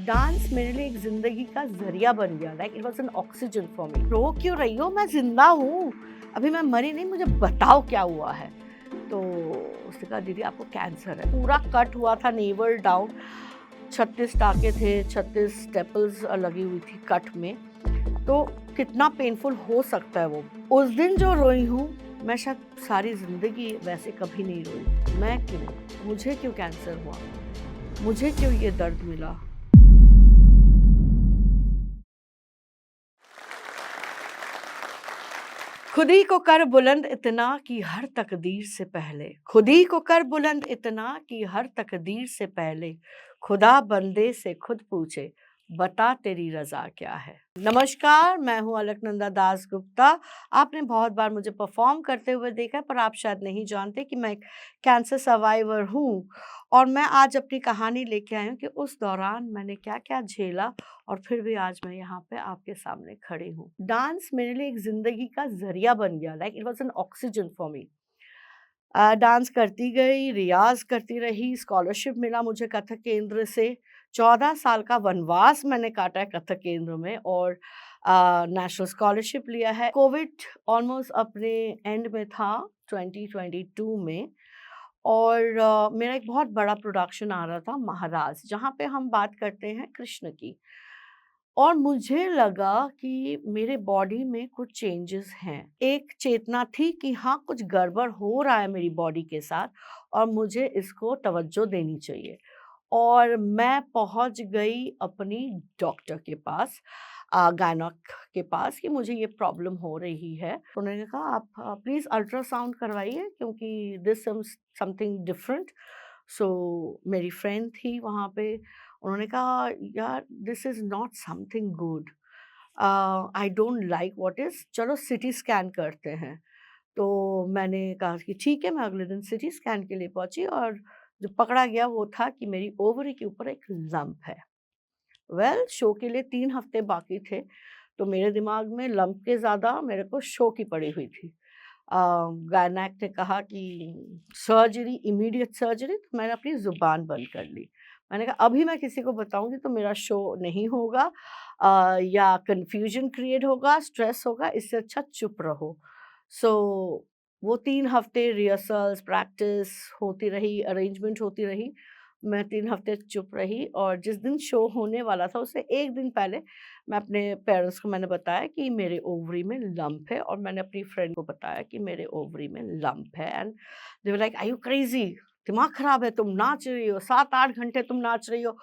Dance मेरे लिए एक ज़िंदगी का ज़रिया बन गया। Like it was an oxygen for me. रो क्यों रही हो? मैं ज़िंदा हूँ, अभी मैं मरी नहीं, मुझे बताओ क्या हुआ है? तो उसने कहा दीदी आपको कैंसर है। पूरा कट हुआ था नेवल डाउन, 36 टाँके थे, 36 स्टेपल्स लगी हुई थी कट में। तो कितना पेनफुल हो सकता है वो। उस दिन जो रोई हूँ, मैं शायद सारी ज़िंदगी वैसे कभी नहीं रोई। मैं क्यों? मुझे क्यों कैंसर हुआ? मुझे क्यों ये दर्द मिला? खुद ही को कर बुलंद इतना कि हर तकदीर से पहले, खुद ही को कर बुलंद इतना कि हर तकदीर से पहले, खुदा बंदे से खुद पूछे, बता तेरी रज़ा क्या है। नमस्कार, मैं हूँ अलकनंदा दास गुप्ता। आपने बहुत बार मुझे परफ़ॉर्म करते हुए देखा है, पर आप शायद नहीं जानते कि मैं एक कैंसर सर्वाइवर हूँ और मैं आज अपनी कहानी लेके आई हूँ कि उस दौरान मैंने क्या-क्या झेला और फिर भी आज मैं यहाँ पे आपके सामने खड़ी हूँ। डांस मेरे लिए एक ज़िंदगी का ज़रिया बन गया। Like it was an oxygen for me. Dance करती गई, रियाज़ करती रही, स्कॉलरशिप मिला मुझे कथक केंद्र से। 14 साल का वनवास मैंने काटा है कथक केंद्र में और नेशनल स्कॉलरशिप लिया है। कोविड ऑलमोस्ट अपने एंड में था 2022 में और मेरा एक बहुत बड़ा प्रोडक्शन आ रहा था महाराज, जहाँ पे हम बात करते हैं कृष्ण की। और मुझे लगा कि मेरे बॉडी में कुछ चेंजेस हैं। एक चेतना थी कि हाँ, कुछ गड़बड़ हो रहा है मेरी बॉडी के साथ और मुझे इसको तवज्जो देनी चाहिए। और मैं पहुँच गई अपनी डॉक्टर के पास, गायनेक के पास कि मुझे ये प्रॉब्लम हो रही है। उन्होंने कहा आप प्लीज़ अल्ट्रासाउंड करवाइए क्योंकि दिस समथिंग डिफरेंट। सो मेरी फ्रेंड थी वहाँ पे, उन्होंने कहा यार this is not something good, I don't like what is, चलो सीटी स्कैन करते हैं। तो मैंने कहा कि ठीक है, मैं अगले दिन सीटी स्कैन के लिए पहुँची और जो पकड़ा गया वो था कि मेरी ओवरी के ऊपर एक लंप है। शो के लिए 3 हफ्ते बाकी थे, तो मेरे दिमाग में लंप के ज़्यादा मेरे को शो की पड़ी हुई थी। गायनेक ने कहा कि सर्जरी, इमीडिएट सर्जरी, तो मैंने अपनी ज़ुबान बंद कर ली। मैंने कहा अभी मैं किसी को बताऊँगी तो मेरा शो नहीं होगा, या कन्फ्यूजन क्रिएट होगा, स्ट्रेस होगा, इससे अच्छा चुप रहो। सो वो 3 हफ्ते रिहर्सल्स, प्रैक्टिस होती रही, अरेंजमेंट होती रही। मैं 3 हफ्ते चुप रही और जिस दिन शो होने वाला था उससे 1 दिन पहले मैं अपने पेरेंट्स को मैंने बताया कि मेरे ओवरी में लंप है और मैंने अपनी फ्रेंड को बताया कि मेरे ओवरी में लंप है and they were like are you crazy? दिमाग खराब है, तुम नाच रही हो, 7-8 घंटे तुम नाच रही हो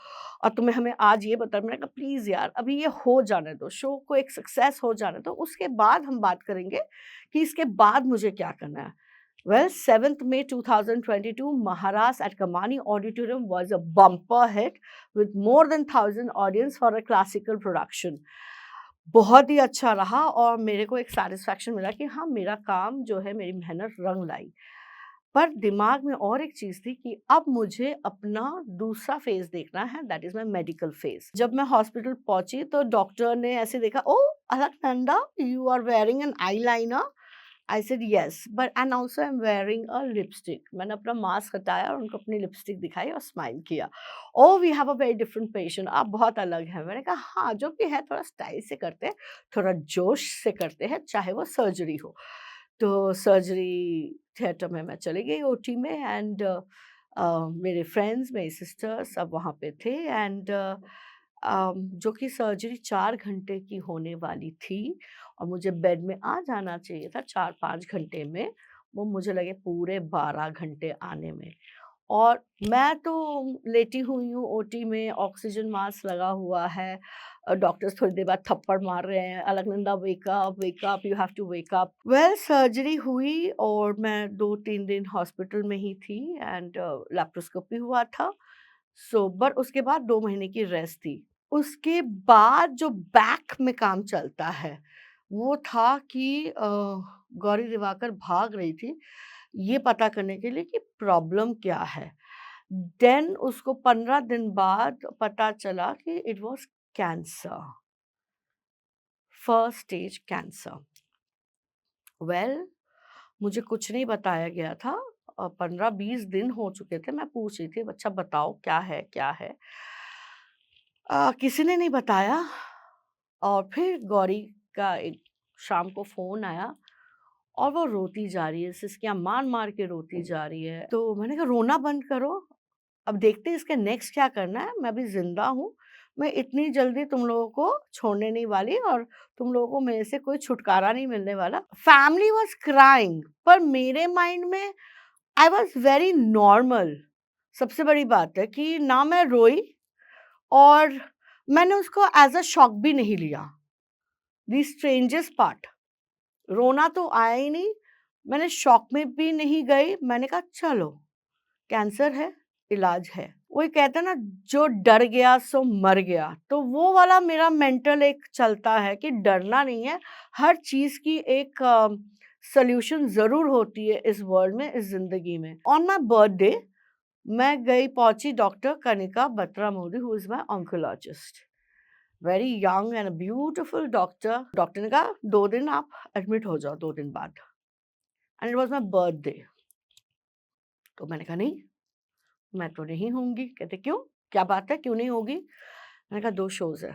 और तुम्हें हमें आज ये बता। मैंने कहा प्लीज़ यार अभी ये हो जाने दो, शो को एक सक्सेस हो जाने दो, उसके बाद हम बात करेंगे कि इसके बाद मुझे क्या करना है। 7th May 2022, Maharas at Kamani Auditorium was a bumper hit with more than 1,000 audience for a classical production. बहुत ही अच्छा रहा और मेरे को एक सैटिस्फैक्शन मिला कि हाँ, मेरा काम जो है, मेरी मेहनत रंग लाई। पर दिमाग में और एक चीज़ थी कि अब मुझे अपना दूसरा फ़ेज़ देखना है, that is my medical phase. जब मैं हॉस्पिटल पहुँची तो डॉक्टर ने ऐसे देखा, "oh! Alaknanda, you are wearing an eyeliner?" I said yes but and also I am wearing a lipstick. मैंने अपना मास्क हटाया और उनको अपनी लिपस्टिक दिखाई और स्माइल किया। Oh we have a very different patient, आप बहुत अलग हैं। मैंने कहा हाँ, जो भी है थोड़ा स्टाइल से करते हैं, थोड़ा जोश से करते हैं, चाहे वो सर्जरी हो। तो सर्जरी थिएटर में मैं चली गई ओटी में एंड मेरे फ्रेंड्स, मेरी सिस्टर सब वहाँ पे थे एंड जो कि सर्जरी 4 घंटे की होने वाली थी और मुझे बेड में आ जाना चाहिए था 4-5 घंटे में, वो मुझे लगे पूरे 12 घंटे आने में। और मैं तो लेटी हुई हूँ ओटी में, ऑक्सीजन मास्क लगा हुआ है, डॉक्टर्स थोड़ी देर बाद थप्पड़ मार रहे हैं, Alaknanda wake up, you have to wake up. Surgery हुई और मैं 2-3 दिन हॉस्पिटल में ही थी एंड लैप्रोस्कोपी हुआ था। बट उसके बाद 2 महीने की रेस्ट थी। उसके बाद जो बैक में काम चलता है, वो था कि गौरी दिवाकर भाग रही थी, ये पता करने के लिए कि प्रॉब्लम क्या है। देन उसको 15 दिन बाद पता चला कि it was cancer, first stage cancer. Well मुझे कुछ नहीं बताया गया था। 15-20 दिन हो चुके थे, मैं पूछ रही थी, अच्छा बताओ क्या है, क्या है? किसी ने नहीं बताया और फिर गौरी का एक शाम को फ़ोन आया और वो रोती जा रही है, सिसकियाँ मार-मार के रोती जा रही है। तो मैंने कहा रोना बंद करो, अब देखते हैं इसका नेक्स्ट क्या करना है, मैं अभी ज़िंदा हूँ, मैं इतनी जल्दी तुम लोगों को छोड़ने नहीं वाली और तुम लोगों को मेरे से कोई छुटकारा नहीं मिलने वाला। फैमिली वाज़ क्राइंग पर मेरे माइंड में आई वाज़ वेरी नॉर्मल। सबसे बड़ी बात है कि ना मैं रोई और मैंने उसको एज़ अ शॉक भी नहीं लिया। द स्ट्रेंजेस्ट पार्ट, रोना तो आया ही नहीं, मैंने शॉक में भी नहीं गई, मैंने कहा चलो कैंसर है, इलाज है। वही कहते हैं ना जो डर गया सो मर गया, तो वो वाला मेरा मेंटल एक चलता है कि डरना नहीं है, हर चीज़ की एक सॉल्यूशन ज़रूर होती है इस वर्ल्ड में, इस ज़िंदगी में। ऑन माय बर्थडे मैं गई पहुँची doctor Kanika Batra Modi who is my oncologist. Very young and beautiful doctor. Doctor ने कहा 2 दिन आप एडमिट हो जाओ 2 दिन बाद and it was my birthday. तो मैंने कहा नहीं, मैं तो नहीं होंगी। कहते क्यों? क्या बात है क्यों नहीं होगी? मैंने कहा 2 शोज़ है,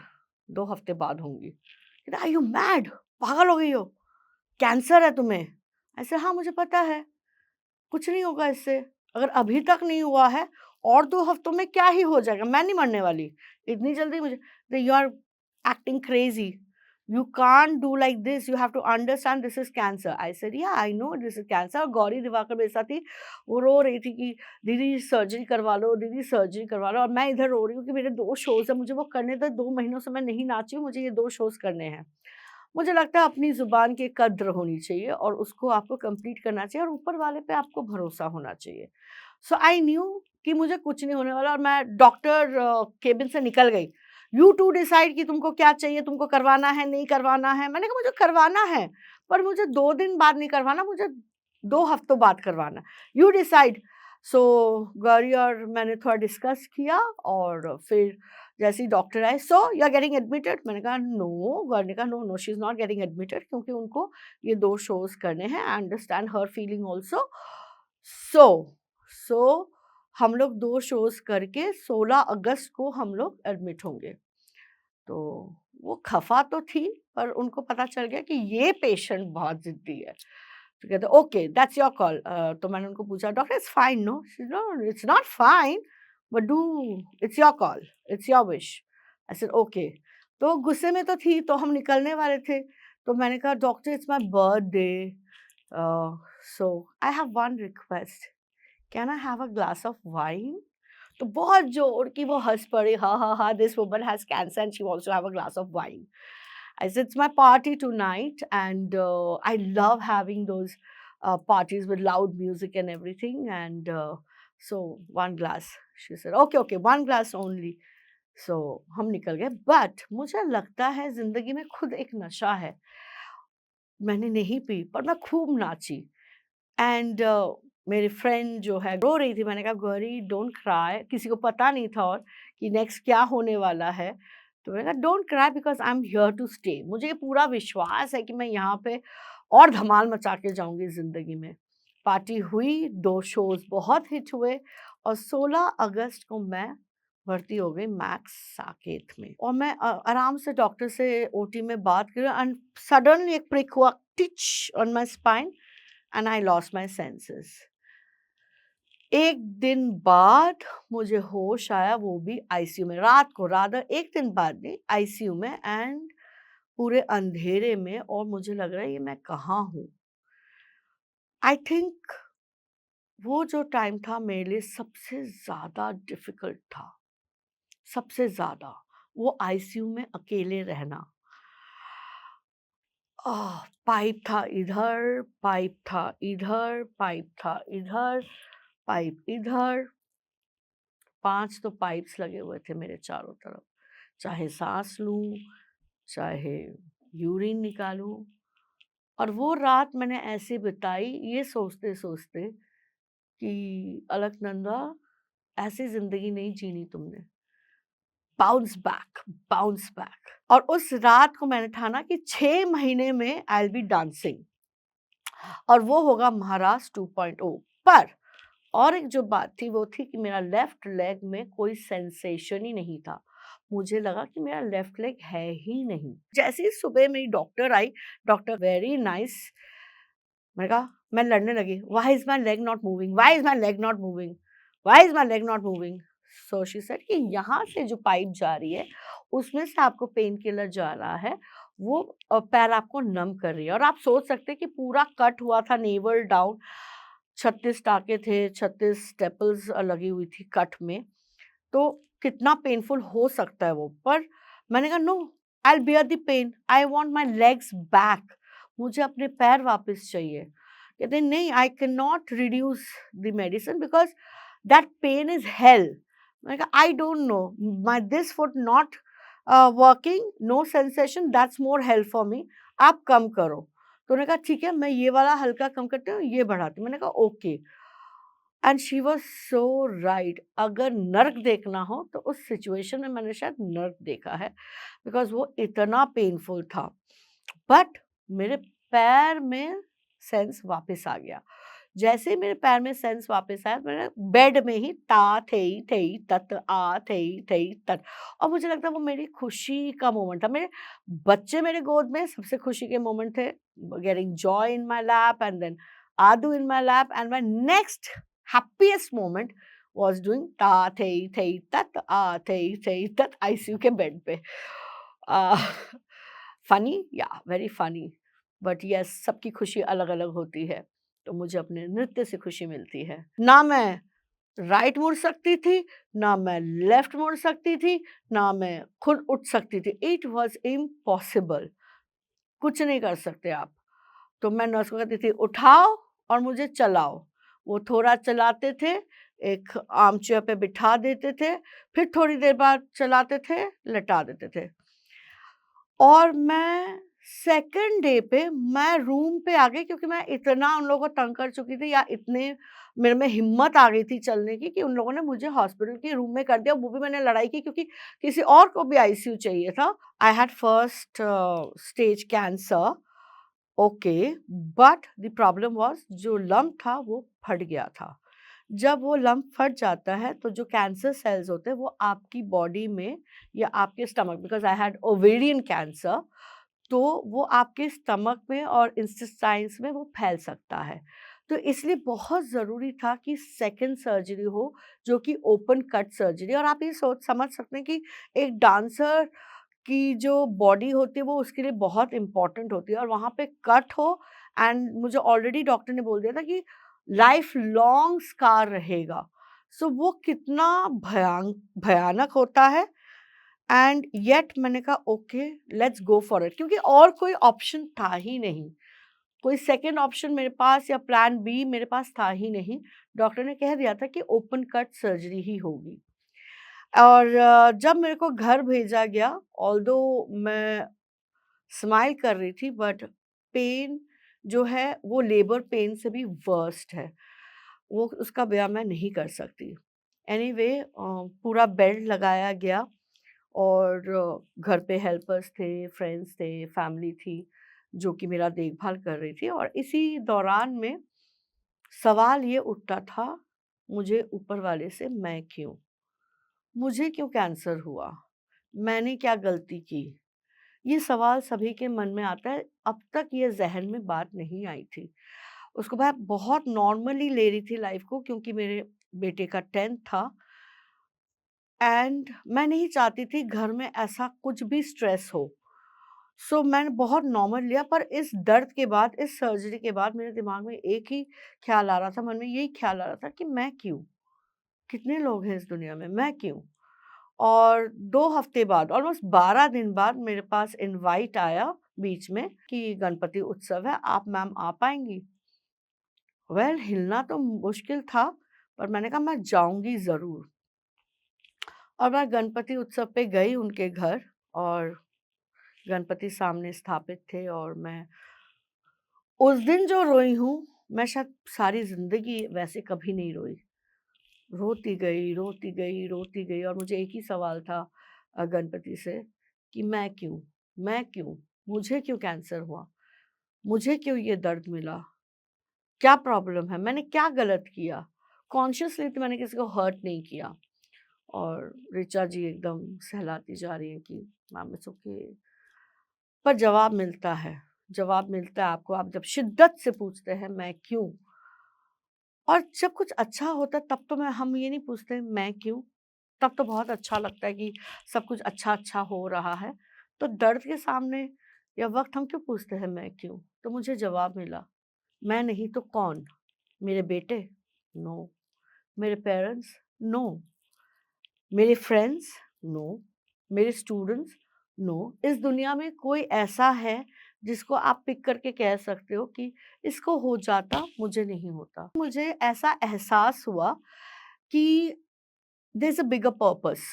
2 हफ्ते बाद होंगी। कहते आर यू मैड? पागल हो गई हो? कैंसर है तुम्हें? ऐसे हाँ मुझे पता है, कुछ नहीं होगा इससे। अगर अभी तक नहीं हुआ है और 2 हफ्तों में क्या ही हो जाएगा? मैं नहीं मरने वाली। इतनी जल्दी मुझे you are acting crazy. You can't do like this. You have to understand this is cancer. I said, yeah, I know this is cancer. और गौरी दिवाकर मेरे साथ थी, वो रो रही थी कि दीदी सर्जरी करवा लो, दीदी सर्जरी करवा लो और मैं इधर रो रही हूँ कि मेरे 2 शोज़ हैं, मुझे वो करने दो, 2 महीनों से मैं नहीं नाची हूँ, मुझे ये 2 शोज़ करने हैं। मुझे लगता है अपनी ज़ुबान की कद्र होनी चाहिए और उसको आपको कंप्लीट करना चाहिए और ऊपर वाले पे आपको भरोसा होना चाहिए। सो आई न्यू कि मुझे कुछ नहीं होने वाला और मैं डॉक्टर केबिन से निकल गई। यू टू डिसाइड कि तुमको क्या चाहिए, तुमको करवाना है, नहीं करवाना है। मैंने कहा मुझे करवाना है, पर मुझे 2 दिन बाद नहीं करवाना, मुझे 2 हफ्तों बाद करवाना। You decide. सो गौरी और मैंने थोड़ा डिस्कस किया और फिर जैसे ही डॉक्टर आए, so you are getting admitted? मैंने कहा नो। गौरी ने कहा no no she is not getting admitted क्योंकि उनको ये 2 शोज़ करने हैं। I understand her feeling also. So so हम लोग 2 शोज़ करके 16 अगस्त को हम लोग एडमिट होंगे। तो वो खफ़ा तो थी, पर उनको पता चल गया कि ये पेशेंट बहुत ज़िद्दी है। तो कहते ओके दैट्स योर कॉल। तो मैंने उनको पूछा doctor it's fine no? She said no it's not fine but do it's your call, it's your wish. I said okay. तो गुस्से में तो थी, तो हम निकलने वाले थे, तो मैंने कहा doctor it's my birthday, so I have one request, can I have a glass of wine? तो बहुत जोर की वो हँस पड़ी, हा, this woman has cancer and she wants to have a glass of wine. I said, it's my party tonight, and I love having those parties with loud music and everything. And so, one glass. She said, okay, okay, one glass only. So, हम निकल गए. But मुझे लगता है ज़िंदगी में खुद एक नशा है. मैंने नहीं पी, पर मैं खूब नाची. एंड मेरी फ्रेंड जो है रो रही थी, मैंने कहा गौरी डोंट क्राई, किसी को पता नहीं था और कि नेक्स्ट क्या होने वाला है, तो मैंने कहा don't cry because I am here to stay. मुझे ये पूरा विश्वास है कि मैं यहाँ पे और धमाल मचा के जाऊंगी ज़िंदगी में। पार्टी हुई, 2 शोज बहुत हिट हुए और 16 अगस्त को मैं भर्ती हो गई मैक्स साकेत में और मैं आराम से डॉक्टर से ओटी में बात करी एंड सडनली एक प्रिक हुआ teach on my spine and I lost my senses. एक दिन बाद मुझे होश आया, वो भी आईसीयू में, रात को, रादर एक दिन बाद नहीं, आईसीयू में एंड पूरे अंधेरे में, और मुझे लग रहा है ये मैं कहाँ हूँ। आई थिंक वो जो टाइम था मेरे लिए सबसे ज़्यादा डिफ़िकल्ट था, सबसे ज़्यादा, वो आईसीयू में अकेले रहना। पाइप था इधर, पाइप था इधर, पाइप था इधर, पाइप इधर, 5 तो पाइप्स लगे हुए थे मेरे चारों तरफ। चाहे सांस लूं, चाहे यूरिन निकालूं। और वो रात मैंने ऐसे बिताई ये सोचते सोचते कि अलकनंदा ऐसी जिंदगी नहीं जीनी तुमने, बाउंस बैक, बाउंस बैक। और उस रात को मैंने ठाना कि 6 महीने में आई विल बी डांसिंग और वो होगा महाराज 2.0। पर और एक जो बात थी वो थी कि मेरा लेफ्ट लेग में कोई सेंसेशन ही नहीं था, मुझे लगा कि मेरा लेफ्ट लेग है ही नहीं। जैसे ही सुबह मेरी डॉक्टर आई, डॉक्टर वेरी नाइस, मैंने कहा मैं लड़ने लगी, why is my leg not moving? Why is my leg not moving? Why is my leg not moving? So she said कि यहाँ से जो पाइप जा रही है, उसमें से आपको पेन किलर जा रहा है, वो पैर आपको नम कर रही है। और आप सोच सकते हैं कि पूरा कट हुआ था नेवल डाउन, 36 टाँके थे, 36 स्टेपल्स लगी हुई थी कट में। तो कितना पेनफुल हो सकता है वो। पर मैंने कहा no, I will bear the pain, I want my legs back, मुझे अपने पैर वापस चाहिए। कहते हैं नहीं, I can not reduce the medicine because that pain is hell. मैंने कहा I don't know, my this foot not working, no sensation, that's more help for me, आप कम करो। तो उन्होंने कहा ठीक है, मैं ये वाला हल्का कम करती हूँ, ये बढ़ाती हूँ। मैंने कहा okay. And she was so right. अगर नर्क देखना हो तो उस सिचुएशन में मैंने शायद नर्क देखा है, बिकॉज वो इतना पेनफुल था। बट मेरे पैर में सेंस वापस आ गया। जैसे ही मेरे पैर में सेंस वापस आया, मैंने बेड में ही ता थई तत आ थई तत, और मुझे लगता है वो मेरी खुशी का मोमेंट था। मेरे बच्चे मेरे गोद में सबसे खुशी के मोमेंट थे, getting Joy in my lap and then Adu in my lap, and my next happiest moment was doing ta thei tat a thei tat ICU के बेड पे। फनी, या वेरी फनी, बट यस, सबकी खुशी अलग अलग होती है। तो मुझे अपने नृत्य से खुशी मिलती है। ना मैं राइट मुड़ सकती थी, ना मैं लेफ्ट मुड़ सकती थी, ना मैं खुद उठ सकती थी। इट वॉज इम्पॉसिबल, कुछ नहीं कर सकते आप। तो मैं नर्स को कहती थी उठाओ और मुझे चलाओ। वो थोड़ा चलाते थे, एक आर्म चेयर पे बिठा देते थे, फिर थोड़ी देर बाद चलाते थे, लेटा देते थे। और मैं सेकंड डे पे मैं रूम पे आ गई, क्योंकि मैं इतना उन लोगों को तंग कर चुकी थी, या इतने मेरे में हिम्मत आ गई थी चलने की, कि उन लोगों ने मुझे हॉस्पिटल के रूम में कर दिया। वो भी मैंने लड़ाई की, क्योंकि किसी और को भी आईसीयू चाहिए था। I had first stage cancer. Okay, but the problem was जो लम्प था वो फट गया था। जब वो लम्प फट जाता है तो जो कैंसर सेल्स होते हैं वो आपकी बॉडी में या आपके stomach, because I had ovarian cancer, तो वो आपके स्टमक में और इंटेस्टाइन्स में वो फैल सकता है। तो इसलिए बहुत ज़रूरी था कि सेकंड सर्जरी हो, जो कि ओपन कट सर्जरी। और आप ये सोच समझ सकते हैं कि एक डांसर की जो बॉडी होती है वो उसके लिए बहुत इम्पोर्टेंट होती है, और वहाँ पे कट हो, एंड मुझे ऑलरेडी डॉक्टर ने बोल दिया था कि लाइफ लॉन्ग स्कार रहेगा। सो वो कितना भयानक होता है। एंड येट मैंने कहा okay, let's go for it, क्योंकि और कोई ऑप्शन था ही नहीं। कोई सेकंड ऑप्शन मेरे पास या प्लान बी मेरे पास था ही नहीं। डॉक्टर ने कह दिया था कि ओपन कट सर्जरी ही होगी। और जब मेरे को घर भेजा गया, ऑल्दो मैं स्माइल कर रही थी, बट पेन जो है वो लेबर पेन से भी वर्स्ट है। वो उसका बयान मैं नहीं कर सकती। एनीवे पूरा बेल्ट लगाया गया, और घर पे हेल्पर्स थे, फ्रेंड्स थे, फैमिली थी, जो कि मेरा देखभाल कर रही थी। और इसी दौरान में सवाल ये उठता था मुझे ऊपर वाले से, मैं क्यों? मुझे क्यों कैंसर हुआ? मैंने क्या गलती की? ये सवाल सभी के मन में आता है। अब तक ये ज़हन में बात नहीं आई थी। उसको मैं बहुत नॉर्मली ले रही थी लाइफ़ को, क्योंकि मेरे बेटे का 10th था, एंड मैं नहीं चाहती थी घर में ऐसा कुछ भी स्ट्रेस हो। सो मैंने बहुत नॉर्मल लिया। पर इस दर्द के बाद, इस सर्जरी के बाद मेरे दिमाग में एक ही ख़्याल आ रहा था, मन में यही ख़्याल आ रहा था कि मैं क्यों? कितने लोग हैं इस दुनिया में, मैं क्यों? और 2 हफ्ते बाद, ऑलमोस्ट 12 दिन बाद मेरे पास इनवाइट आया बीच में कि गणपति उत्सव है, आप मैम आ पाएँगी? वेल, हिलना तो मुश्किल था, पर मैंने कहा मैं जाऊँगी ज़रूर। और मैं गणपति उत्सव पे गई उनके घर, और गणपति सामने स्थापित थे, और मैं उस दिन जो रोई हूँ, मैं शायद सारी ज़िंदगी वैसे कभी नहीं रोई। रोती गई, रोती गई, रोती गई, और मुझे एक ही सवाल था गणपति से कि मैं क्यों? मैं क्यों? मुझे क्यों कैंसर हुआ? मुझे क्यों ये दर्द मिला? क्या प्रॉब्लम है? मैंने क्या गलत किया? कॉन्शियसली तो मैंने किसी को हर्ट नहीं किया। और ऋचा जी एकदम सहलाती जा रही हैं कि मैम इट्स ओके। पर जवाब मिलता है आपको, आप जब शिद्दत से पूछते हैं मैं क्यों? और जब कुछ अच्छा होता है तब तो हम ये नहीं पूछते मैं क्यों? तब तो बहुत अच्छा लगता है कि सब कुछ अच्छा-अच्छा हो रहा है। तो दर्द के सामने या वक़्त हम क्यों पूछते हैं मैं क्यों? तो मुझे जवाब मिला, मैं नहीं तो कौन? मेरे बेटे? नो। मेरे पेरेंट्स? नो। मेरे फ्रेंड्स? नो। मेरे स्टूडेंट्स? नो। इस दुनिया में कोई ऐसा है जिसको आप पिक करके कह सकते हो कि इसको हो जाता, मुझे नहीं होता। मुझे ऐसा एहसास हुआ कि there is a bigger purpose.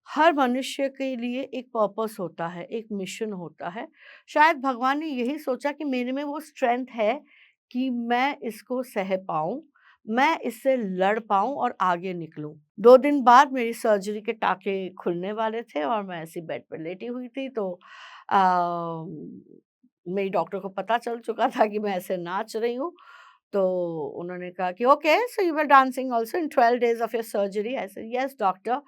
हर मनुष्य के लिए एक पर्पस होता है, एक मिशन होता है। शायद भगवान ने यही सोचा कि मेरे में वो स्ट्रेंथ है कि मैं इसको सह पाऊँ, मैं इससे लड़ पाऊँ और आगे निकलूँ। 2 दिन बाद मेरी सर्जरी के टाँके खुलने वाले थे और मैं ऐसी बेड पे लेटी हुई थी, तो मेरी डॉक्टर को पता चल चुका था कि मैं ऐसे नाच रही हूँ। तो उन्होंने कहा कि okay, so you were dancing also in 12 days of your surgery? I said yes doctor.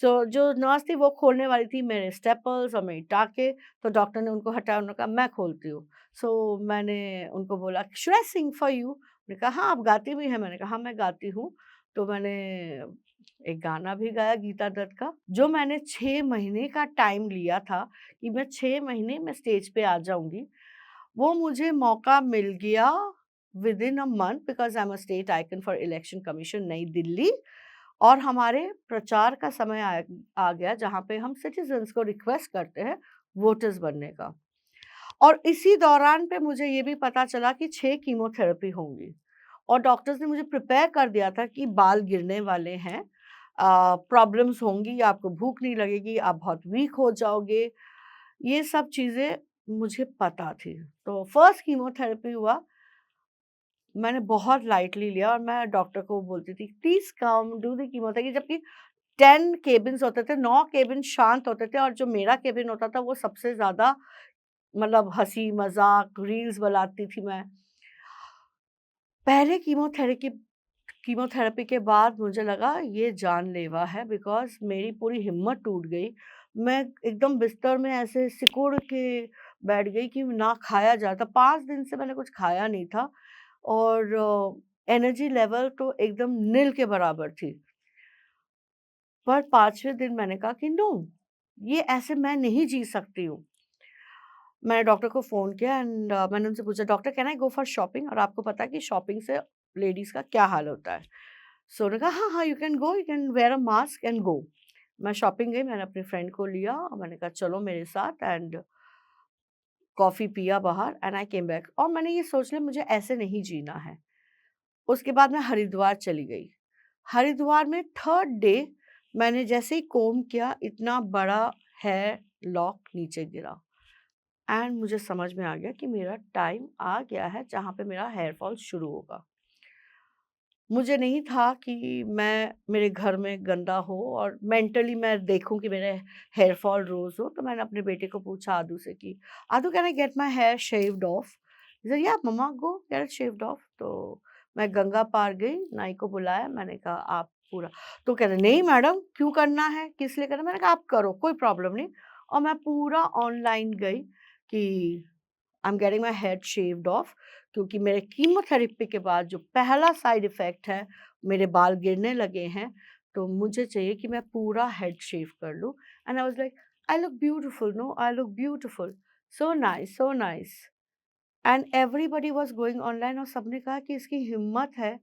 तो जो नर्स थी वो खोलने वाली थी मेरे स्टेपल्स और मेरी टाँके, तो डॉक्टर ने उनको हटाया, उन्होंने कहा मैं खोलती हूँ। सो मैंने उनको बोला should I sing for you? उन्होंने कहा हाँ, आप गाती भी हैं? मैंने कहा हाँ, मैं गाती हूँ। तो मैंने एक गाना भी गाया गीता दत्त का। जो मैंने 6 महीने का टाइम लिया था कि मैं 6 महीने में स्टेज पे आ जाऊँगी, वो मुझे मौका मिल गया within a month because I am a state icon for election commission नई दिल्ली। और हमारे प्रचार का समय आ गया जहाँ पे हम सिटीजन्स को रिक्वेस्ट करते हैं वोटर्स बनने का। और इसी दौरान पे मुझे ये भी पता चला कि 6 कीमोथेरेपी होंगी और डॉक्टर्स ने मुझे प्रिपेयर कर दिया था कि बाल गिरने वाले हैं, प्रॉब्लम्स होंगी, आपको भूख नहीं लगेगी, आप बहुत वीक हो जाओगे, ये सब चीज़ें मुझे पता थी। तो फर्स्ट कीमोथेरेपी हुआ, मैंने बहुत लाइटली लिया और मैं डॉक्टर को बोलती थी please come do the chemotherapy, जबकि 10 केबिन्स होते थे, 9 केबिन शांत होते थे और जो मेरा केबिन होता था वो सबसे ज़्यादा मतलब हँसी-मज़ाक, रील्स बनाती थी मैं। पहले कीमोथेरेपी के बाद मुझे लगा ये जानलेवा है बिकॉज़ मेरी पूरी हिम्मत टूट गई। मैं एकदम बिस्तर में ऐसे सिकुड़ के बैठ गई कि ना खाया जाता। 5 दिन से मैंने कुछ खाया नहीं था और एनर्जी लेवल तो एकदम नील के बराबर थी। पर 5वें दिन मैंने कहा कि नो, ये ऐसे मैं नहीं जी सकती हूँ। मैंने डॉक्टर को फ़ोन किया एंड मैंने उनसे पूछा doctor can I go for shopping? और आपको पता है कि शॉपिंग से लेडीज़ का क्या हाल होता है। सो उन्होंने कहा हाँ, हाँ, you can go, you can wear a mask and go. मैं शॉपिंग गई, मैंने अपनी फ्रेंड को लिया और मैंने कहा चलो मेरे साथ एंड कॉफ़ी पिया बाहर एंड आई केम बैक और मैंने ये सोच लिया मुझे ऐसे नहीं जीना है। उसके बाद मैं हरिद्वार चली गई। हरिद्वार में 3rd डे मैंने जैसे ही कोम्ब किया इतना बड़ा हेयर लॉक नीचे गिरा एंड मुझे समझ में आ गया कि मेरा टाइम आ गया है जहाँ पे मेरा हेयर फॉल शुरू होगा। मुझे नहीं था कि मैं मेरे घर में गंदा हो और मेंटली मैं देखूँ कि मेरे हेयर फॉल रोज़ हो, तो मैंने अपने बेटे को पूछा आदू से कि Adu can I get my hair shaved off? He said yeah mamma go get it shaved off. तो मैं गंगा पार गई, नाई को बुलाया, मैंने कहा आप पूरा, तो कह रहे नहीं मैडम क्यों करना है? किस लिए करना है? मैंने कहा आप करो, कोई प्रॉब्लम नहीं। और मैं पूरा ऑनलाइन गई कि I am getting my head shaved of क्योंकि मेरे कीमोथेरेपी के बाद जो पहला साइड इफ़ेक्ट है, मेरे बाल गिरने लगे हैं, तो मुझे चाहिए कि मैं पूरा हेड शेव कर लूँ and I was like I look beautiful, no I look beautiful, so nice and everybody was going online और सबने कहा कि इसकी हिम्मत है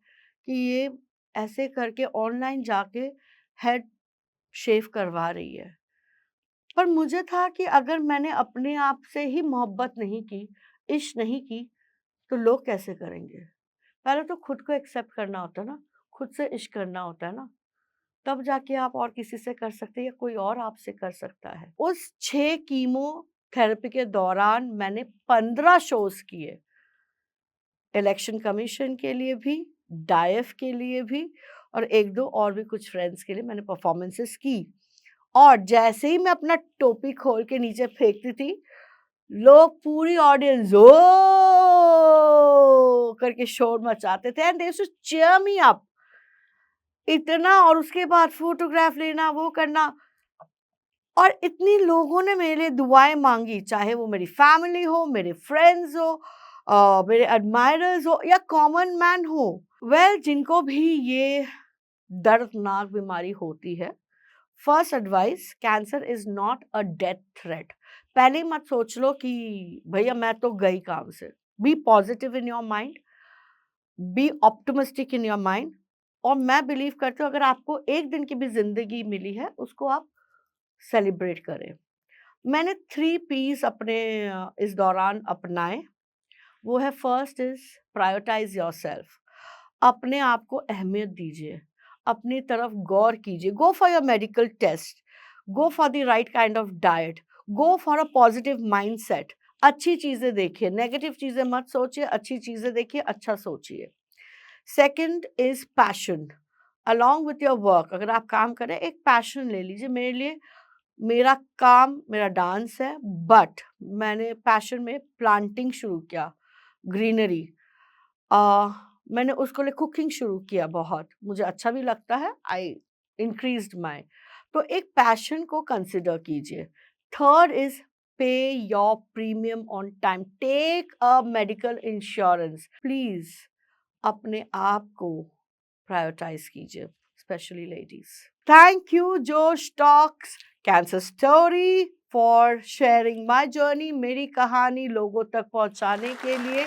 कि ये ऐसे करके ऑनलाइन जाके हेड शेव करवा रही है। पर मुझे था कि अगर मैंने अपने आप से ही मोहब्बत नहीं की, इश्क नहीं की, तो लोग कैसे करेंगे? पहले तो खुद को एक्सेप्ट करना होता है ना, खुद से इश्क करना होता है ना, तब जाके आप और किसी से कर सकते हैं या कोई और आपसे कर सकता है। उस 6 कीमोथेरेपी के दौरान मैंने 15 शोज़ किए, इलेक्शन कमीशन के लिए भी, डाइफ के लिए भी और 1-2 और भी कुछ फ्रेंड्स के लिए मैंने परफॉर्मेंसेस की। और जैसे ही मैं अपना टोपी खोल के नीचे फेंकती थी, लोग पूरी ऑडियंस ओ करके शोर मचाते थे and they used to cheer me up इतना, और उसके बाद फोटोग्राफ लेना, वो करना, और इतनी लोगों ने मेरे लिए दुआएं मांगी, चाहे वो मेरी फैमिली हो, मेरे फ्रेंड्स हो, मेरे एडमायरर्स हो, या कॉमन मैन हो। जिनको भी ये दर्दनाक बीमारी होती है, first advice, cancer is not a death threat. पहले ही मत सोच लो कि भैया मैं तो गई काम से। Be positive in your mind, be optimistic in your mind. और मैं बिलीव करती हूँ, अगर आपको एक दिन की भी जिंदगी मिली है, उसको आप सेलिब्रेट करें। मैंने 3 पीस अपने इस दौरान अपनाए। वो है, फर्स्ट इज प्रायोरिटाइज योरसेल्फ। अपने आप को अहमियत दीजिए, अपनी तरफ गौर कीजिए। Go for your medical test, go for the right kind of diet, go for a positive mindset. अच्छी चीजें देखिए, नेगेटिव चीजें मत सोचिए, अच्छी चीजें देखिए, अच्छा सोचिए। Second is passion, along with your work. अगर आप काम करें, एक पैशन ले लीजिए। मेरे लिए मेरा काम, मेरा डांस है, बट मैंने पैशन में प्लांटिंग शुरू किया, ग्रीनरी। मैंने उसको लिए कुकिंग शुरू किया, बहुत मुझे अच्छा भी लगता है। I increased my. तो एक पैशन को कंसिडर कीजिए। Third is pay your premium on time, take a medical insurance. Please अपने आप को प्रायोरिटाइज कीजिए, specially ladies. Thank you Josh talks cancer story for sharing my journey, मेरी कहानी लोगों तक पहुंचाने के लिए।